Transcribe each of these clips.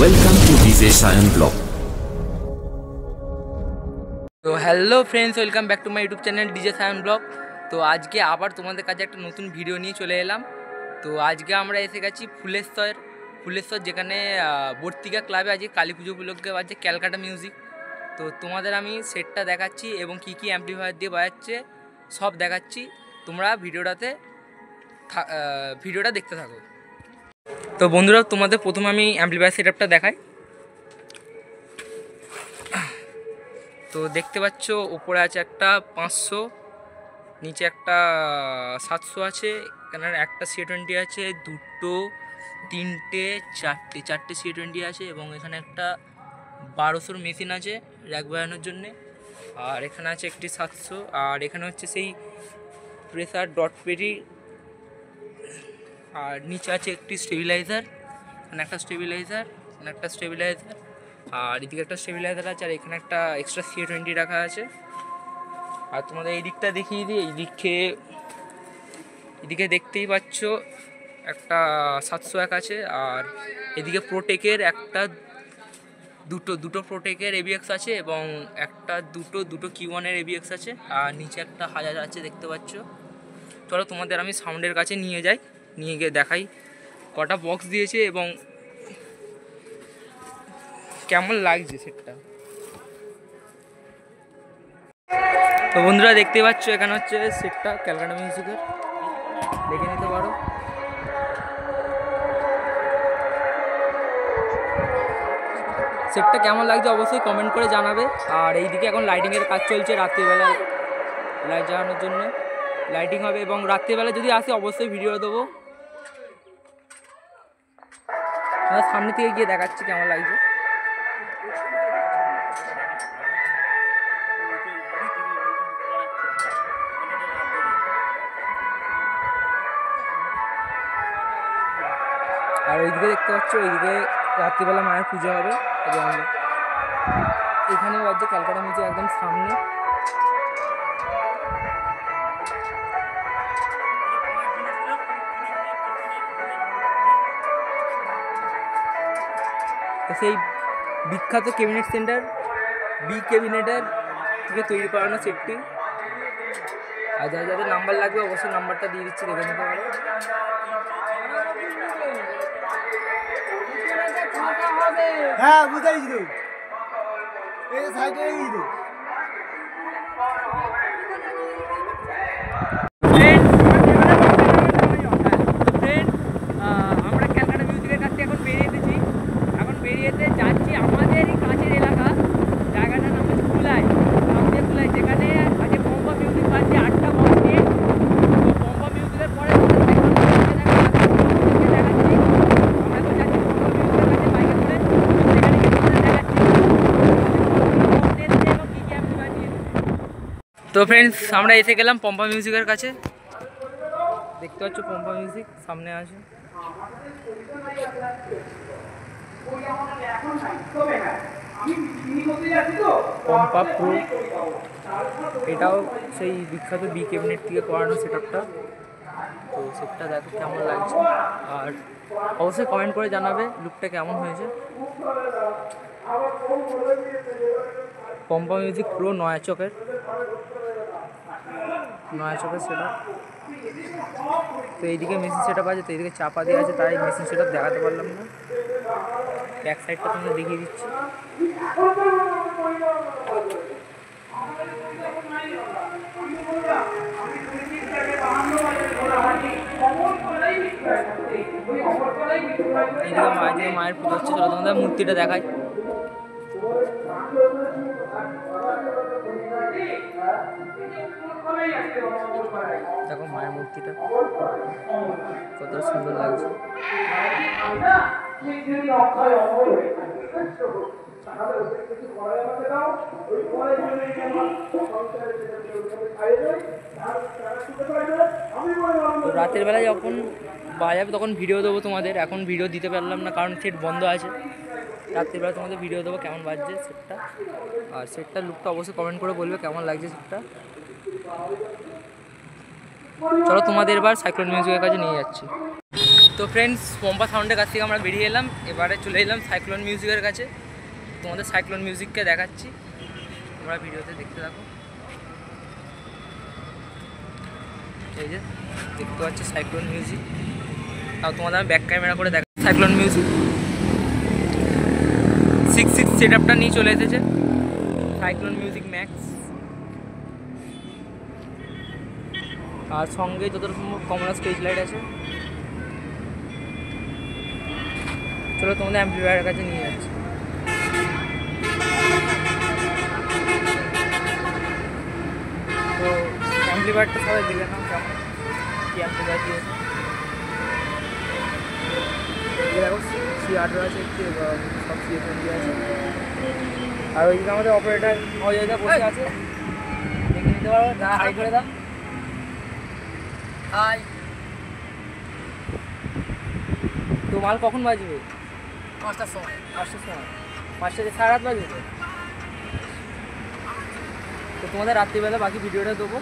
Welcome to DJ Sayan Blog. তো hello friends, welcome back to my YouTube channel DJ Sayan blog. তো আজকে আবার তোমাদের কাছে একটা নতুন ভিডিও নিয়ে চলে এলাম। তো আজকে আমরা এসে গেছি ফুলেশ্বর যেখানে বর্তিকা ক্লাবে আজকে কালী পুজো উপলক্ষে বাজছে ক্যালকাটা মিউজিক। তো তোমাদের আমি সেটটা দেখাচ্ছি এবং কী কী অ্যাম্পলিফায়ার দিয়ে বাজাচ্ছে সব দেখাচ্ছি। তোমরা ভিডিওটা দেখতে থাকো। তো বন্ধুরা, তোমাদের প্রথমে আমি অ্যাম্পলিফায়ার সেটআপটা দেখাই। তো দেখতে পাচ্ছ উপরে আছে একটা 500, নিচে একটা 700 আছে, এখানে একটা C20 আছে, দুটো তিনটে চারটে C20 আছে এবং এখানে একটা 1200 মেশিন আছে র্যাক বাজানোর জন্যে। আর এখানে আছে একটি 700, আর এখানে হচ্ছে সেই প্রেসার ডট পেরি। আর নিচে আছে একটি স্টেবিলাইজার, এখানে একটা স্টেবিলাইজার, এখানে একটা স্টেবিলাইজার, আর এদিকে একটা স্টেবিলাইজার আছে, আর এখানে একটা এক্সট্রা C20 রাখা আছে। আর তোমাদের এই দিকটা দেখিয়ে দিই। এদিকে দেখতেই পাচ্ছ একটা 701 আছে, আর এদিকে প্রোটেকের একটা দুটো প্রোটেকের ABX আছে এবং একটা দুটো Q1-এর ABX আছে, আর নিচে একটা 1000 আছে দেখতে পাচ্ছ। চলো তোমাদের আমি সাউন্ডের কাছে নিয়ে গিয়ে দেখাই কটা বক্স দিয়েছে এবং কেমন লাগছে সেটটা। তো বন্ধুরা দেখতে পাচ্ছ এখানে হচ্ছে সেটটা ক্যালকাটা মিউজিকের, দেখে নিতে পারো। সেটটা কেমন লাগছে অবশ্যই কমেন্ট করে জানাবে। আর এইদিকে এখন লাইটিংয়ের কাজ চলছে, রাত্রিবেলা লাইট জ্বালানোর জন্য লাইটিং হবে এবং রাত্রিবেলা যদি আসে অবশ্যই ভিডিও দেবো। সামনে থেকে গিয়ে দেখাচ্ছি কেমন লাগছে। আর ওইদিকে দেখতে পাচ্ছ, ওইদিকে রাত্রিবেলা মায়ের পুজো হবে এবং এখানে বাজছে ক্যালকাটা মিউজিক একদম সামনে। সেই বিখ্যাত ক্যাবিনেট সেন্টার বি ক্যাবিনেটের থেকে তৈরি করানো সেটটি। আর যাদের নাম্বার লাগবে অবশ্যই নাম্বারটা দিয়ে দিচ্ছি, দেখে নিতে পারো। হ্যাঁ বুঝাইছি তো, এই সাইডে তো। আমরা ক্যালকাটা মিউজিকের কাছ থেকে এখন বেরিয়েতে যাচ্ছি আমাদেরই কাছের এলাকা, জায়গাটার নাম হচ্ছে কুলাই, যেখানে আজকে পম্পা মিউজিক বাজছে 8টা বক্স নিয়ে। তো পম্পা মিউজিকের পরে দেখাচ্ছি, আমরা তো যাচ্ছি পম্পা মিউজিকের কাছে বাইকে করে, সেখানে গিয়ে তোমাদের দেখাচ্ছি। তো ফ্রেন্ডস, আমরা এসে গেলাম পম্পা মিউজিকের কাছে, দেখতে পাচ্ছ পম্পা মিউজিক সামনে আছে। পম্পা প্রো, এটাও সেই বিখ্যাত বি ক্যাবিনেট থেকে করানো সেটআপটা। তো সেটটা দেখো কেমন লাগছে, আর অবশ্যই কমেন্ট করে জানাবে লুকটা কেমন হয়েছে। পম্পা মিউজিক প্রো 9 চকের সেটআপ। তো এইদিকে মেশিন সেটআপ আছে, তো এইদিকে চাপা দেওয়া আছে, তাই মেশিন সেটআপ দেখাতে পারলাম না। ব্যাক সাইডটা তোমাদের দেখিয়ে দিচ্ছি। এইদিকে মায়ের পুজো হচ্ছে, চলো তোমাদের মূর্তিটা দেখাই। দেখো মায়ের মূর্তিটা কত সুন্দর লাগছে। তো রাতের বেলায় যখন বাজাবে তখন ভিডিও দেবো তোমাদের, এখন ভিডিও দিতে পারলাম না কারণ সেট বন্ধ আছে। রাত্রিবেলা তোমাদের ভিডিও দেবো কেমন বাজছে সেটটা। আর সেটটার লুকটা অবশ্যই কমেন্ট করে বলবে কেমন লাগছে সেটটা। চলো তোমাদের এবার সাইক্লোন মিউজিকের কাছে নিয়ে যাচ্ছি। তো ফ্রেন্ডস, পম্পা সাউন্ডের কাছ থেকে আমরা বেরিয়ে এলাম, এবারে চলে এলাম সাইক্লোন মিউজিকের কাছে। তোমাদের সাইক্লোন মিউজিককে দেখাচ্ছি, তোমরা ভিডিওতে দেখতে থাকো। এই যে দেখতে পাচ্ছি সাইক্লোন মিউজিক, তাও তোমাদের আমি ব্যাক ক্যামেরা করে দেখা। সাইক্লোন মিউজিক 6 সেট আপটা নিয়ে চলে এসেছে সাইক্লোন মিউজিক ম্যাক্স, আর সঙ্গে যতটা সম্ভব কমলা স্টেজ লাইট আছে। চলো তোমাদের অ্যাম্পলিফায়ারের কাছে নিয়ে যাচ্ছি। তো অ্যাম্পলিফায়ারটা সবাই দিলে না কেমন কি অ্যাম্পলিফায়ার দিয়েছে, দেখো C18 আছে একটু, সব C20 আছে। আর ওইদিকে আমাদের অপারেটার অজয়দা বসে আছে, দেখে নিতে পারবো। যা হাই করে দাও, হাই। তো মাল কখন বাজবে? 5টার সময়। 5টা থেকে সাড়ে 8 বাজবে। তো তোমাদের রাত্রিবেলা বাকি ভিডিওটা দেবো,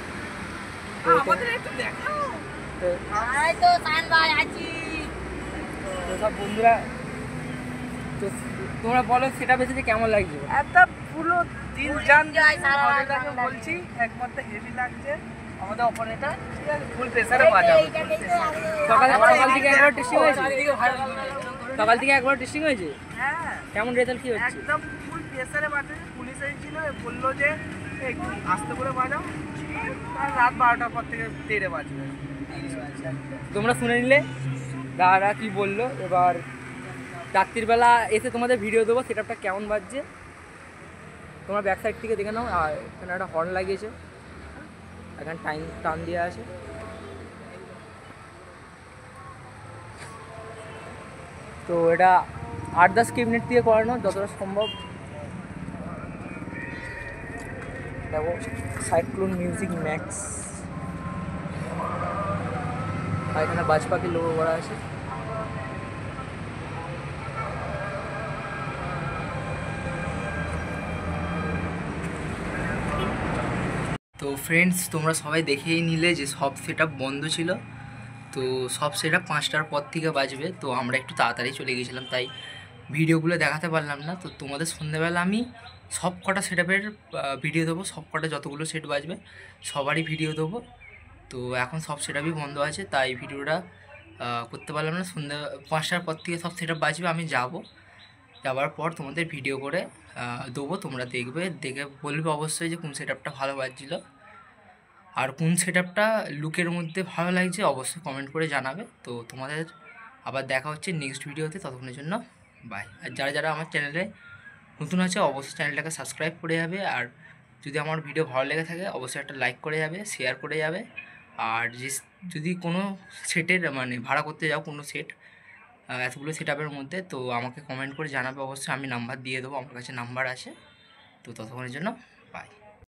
তো সব বন্ধুরা। তো তোমরা বলো সেটা বেশি কেমন লাগছে? একটা পুরো দিন জান বলছি, একমাত্র হেভি লাগছে। আমাদের অপারেটর ফুল প্রেসারে বাজাবো। সকাল থেকে একবার টেস্টিং হয়েছে? সকাল থেকে একবার টেস্টিং হয়েছে? হ্যাঁ, কেমন রেজাল্ট কি হচ্ছে? একদম ফুল প্রেসারে বাজাবে। পুলিশ এসেছিল, বললো যে একটু আস্তে করে বাজাও, আর রাত 12টার পর থেকে 13 বাজবে। তোমরা শুনে নিলে দাদা কি বললো। এবার রাত্রিবেলা এসে তোমাদের ভিডিও দেবো সেটআপটা কেমন বাজছে, তোমরা ব্যাক সাইড থেকে দেখে নাও। আর এখানে একটা হর্ন লাগিয়েছে, এখানে টান দেওয়া আছে। তো এটা 8-10 মিনিট দিয়ে করানো যতটা সম্ভব। দেখো সাইক্লোন মিউজিক ম্যাক্স, আর এখানে বাজ পাখির লোগো করা আছে। তো ফ্রেন্ডস, তোমরা সবাই দেখেই নিলে যে সব সেটআপ বন্ধ ছিল। তো সব সেটআপ 5টার পর থেকে বাজবে। তো আমরা একটু তাড়াতাড়ি চলে গেছিলাম, তাই ভিডিওগুলো দেখাতে পারলাম না। তো তোমাদের সন্ধ্যেবেলা আমি সব কটা সেটআপের ভিডিও দেবো, সব কটা যতগুলো সেট বাজবে সবারই ভিডিও দেবো। তো এখন সব সেটআপই বন্ধ আছে, তাই ভিডিওটা করতে পারলাম না। সন্ধ্যে 5টার পর থেকে সব সেটআপ বাজবে, আমি যাওয়ার পর তোমাদের ভিডিও করে দেবো। তোমরা দেখবে, দেখে বলবে অবশ্যই যে কোন সেটআপটা ভালো বাজছিল আর কোন সেটআপটা লুকের মধ্যে ভালো লাগছে, অবশ্যই কমেন্ট করে জানাবে। তো তোমাদের আবার দেখা হচ্ছে নেক্সট ভিডিওতে, ততক্ষণের জন্য বাই। আর যারা আমার চ্যানেলে নতুন আছে অবশ্যই চ্যানেলটাকে সাবস্ক্রাইব করে যাবে। আর যদি আমার ভিডিও ভালো লেগে থাকে অবশ্যই একটা লাইক করে যাবে, শেয়ার করে যাবে। আর যদি কোনো সেটের মানে ভাড়া করতে যাও কোনো সেট, এতগুলো সেটআপের মধ্যে, তো আমাকে কমেন্ট করে জানাবে অবশ্যই, আমি নাম্বার দিয়ে দেবো, আমার কাছে নাম্বার আছে। তো ততক্ষণের জন্য বাই।